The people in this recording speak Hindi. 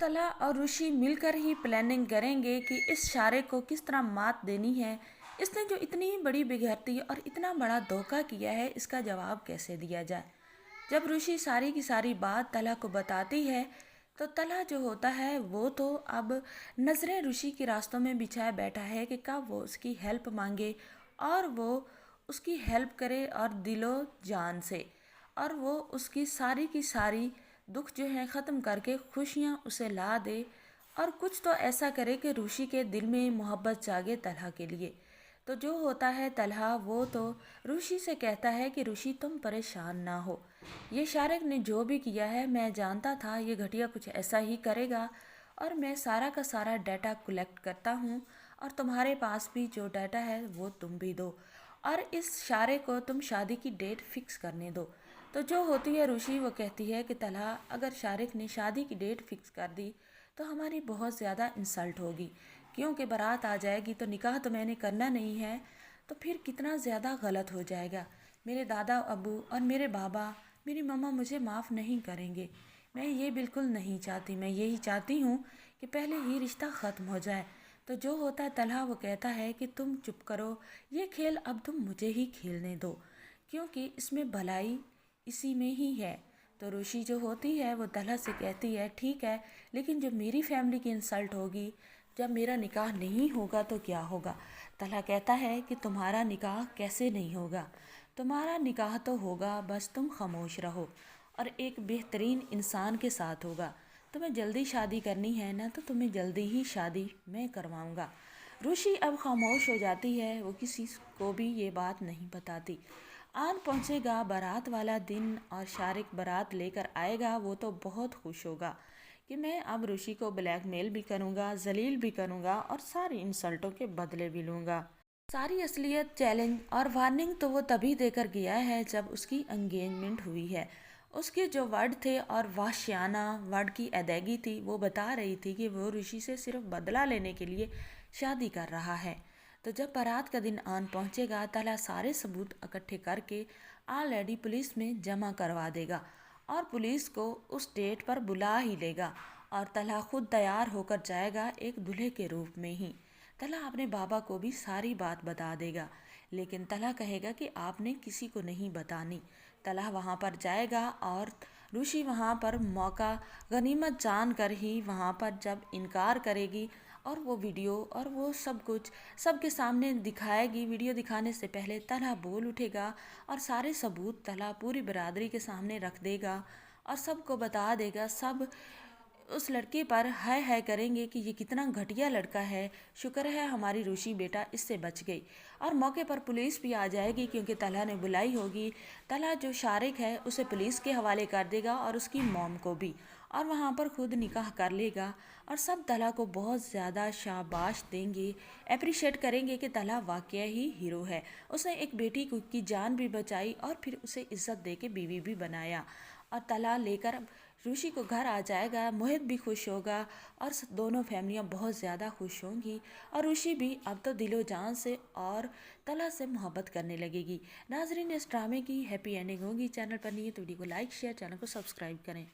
तला और ऋषि मिलकर ही प्लानिंग करेंगे कि इस शारे को किस तरह मात देनी है। इसने जो इतनी बड़ी बेगैरती और इतना बड़ा धोखा किया है, इसका जवाब कैसे दिया जाए। जब ऋषि सारी की सारी बात तला को बताती है तो तला जो होता है वो तो अब नज़रें ऋषि के रास्तों में बिछाए बैठा है कि कब वो उसकी हेल्प मांगे और वो उसकी हेल्प करे और दिलो जान से, और वो उसकी सारी की सारी दुख जो है ख़त्म करके खुशियाँ उसे ला दे और कुछ तो ऐसा करे कि ऋषि के दिल में मोहब्बत जागे तलहा के लिए। तो जो होता है तलहा वो तो ऋषि से कहता है कि ऋषि तुम परेशान ना हो, ये शारिक ने जो भी किया है मैं जानता था ये घटिया कुछ ऐसा ही करेगा, और मैं सारा का सारा डाटा कलेक्ट करता हूँ और तुम्हारे पास भी जो डाटा है वो तुम भी दो और इस शारे को तुम शादी की डेट फिक्स करने दो। तो जो होती है ऋषि वो कहती है कि तलहा अगर शारिक ने शादी की डेट फिक्स कर दी तो हमारी बहुत ज़्यादा इंसल्ट होगी, क्योंकि बारात आ जाएगी तो निकाह तो मैंने करना नहीं है, तो फिर कितना ज़्यादा गलत हो जाएगा। मेरे दादा अबू और मेरे बाबा मेरी मम्मा मुझे माफ़ नहीं करेंगे। मैं ये बिल्कुल नहीं चाहती, मैं यही चाहती हूँ कि पहले ही रिश्ता ख़त्म हो जाए। तो जो होता है तलहा वो कहता है कि तुम चुप करो, ये खेल अब तुम मुझे ही खेलने दो, क्योंकि इसमें भलाई इसी में ही है। तो ऋषि जो होती है वो तलहा से कहती है ठीक है, लेकिन जब मेरी फैमिली की इंसल्ट होगी, जब मेरा निकाह नहीं होगा तो क्या होगा। तलहा कहता है कि तुम्हारा निकाह कैसे नहीं होगा, तुम्हारा निकाह तो होगा, बस तुम खामोश रहो और एक बेहतरीन इंसान के साथ होगा। तुम्हें जल्दी शादी करनी है ना, तो तुम्हें जल्दी ही शादी मैं करवाऊँगा। ऋषि अब खामोश हो जाती है, वो किसी को भी ये बात नहीं बताती। आन पहुँचेगा बारात वाला दिन और शारिक बारात लेकर आएगा, वो तो बहुत खुश होगा कि मैं अब ऋषि को ब्लैकमेल भी करूँगा, जलील भी करूँगा और सारी इंसल्टों के बदले भी लूँगा। सारी असलियत, चैलेंज और वार्निंग तो वो तभी देकर गया है जब उसकी एंगेजमेंट हुई है। उसके जो वर्ड थे और वाशियाना वर्ड की अदायगी थी, वो बता रही थी कि वो ऋषि से सिर्फ बदला लेने के लिए शादी कर रहा है। तो जब बारात का दिन आन पहुंचेगा, तला सारे सबूत इकट्ठे करके ऑलरेडी पुलिस में जमा करवा देगा और पुलिस को उस डेट पर बुला ही लेगा और तला खुद तैयार होकर जाएगा एक दूल्हे के रूप में ही। तला अपने बाबा को भी सारी बात बता देगा, लेकिन तला कहेगा कि आपने किसी को नहीं बतानी। तला वहाँ पर जाएगा और ऋषि वहाँ पर मौका गनीमत जान कर ही वहाँ पर जब इनकार करेगी और वो वीडियो और वो सब कुछ सबके सामने दिखाएगी, वीडियो दिखाने से पहले तला बोल उठेगा और सारे सबूत तला पूरी बरादरी के सामने रख देगा और सबको बता देगा। सब उस लड़के पर हाय हाय करेंगे कि ये कितना घटिया लड़का है, शुक्र है हमारी ऋषि बेटा इससे बच गई। और मौके पर पुलिस भी आ जाएगी क्योंकि तला ने बुलाई होगी। तला जो शारिक है उसे पुलिस के हवाले कर देगा और उसकी मॉम को भी, और वहाँ पर खुद निकाह कर लेगा और सब तला को बहुत ज़्यादा शाबाश देंगे, अप्रिशिएट करेंगे कि तला वाकई ही हीरो है। उसने एक बेटी की जान भी बचाई और फिर उसे इज्जत दे के बीवी भी बनाया। और तला लेकर ऋषि को घर आ जाएगा, मोहित भी खुश होगा और दोनों फैमिलियां बहुत ज़्यादा खुश होंगी और ऋषि भी अब तो दिलो जान से और तला से मोहब्बत करने लगेगी। नाजरीन, इस ड्रामे की हैप्पी एंडिंग होगी। चैनल पर नहीं है तो वीडियो को लाइक शेयर, चैनल को सब्सक्राइब करें।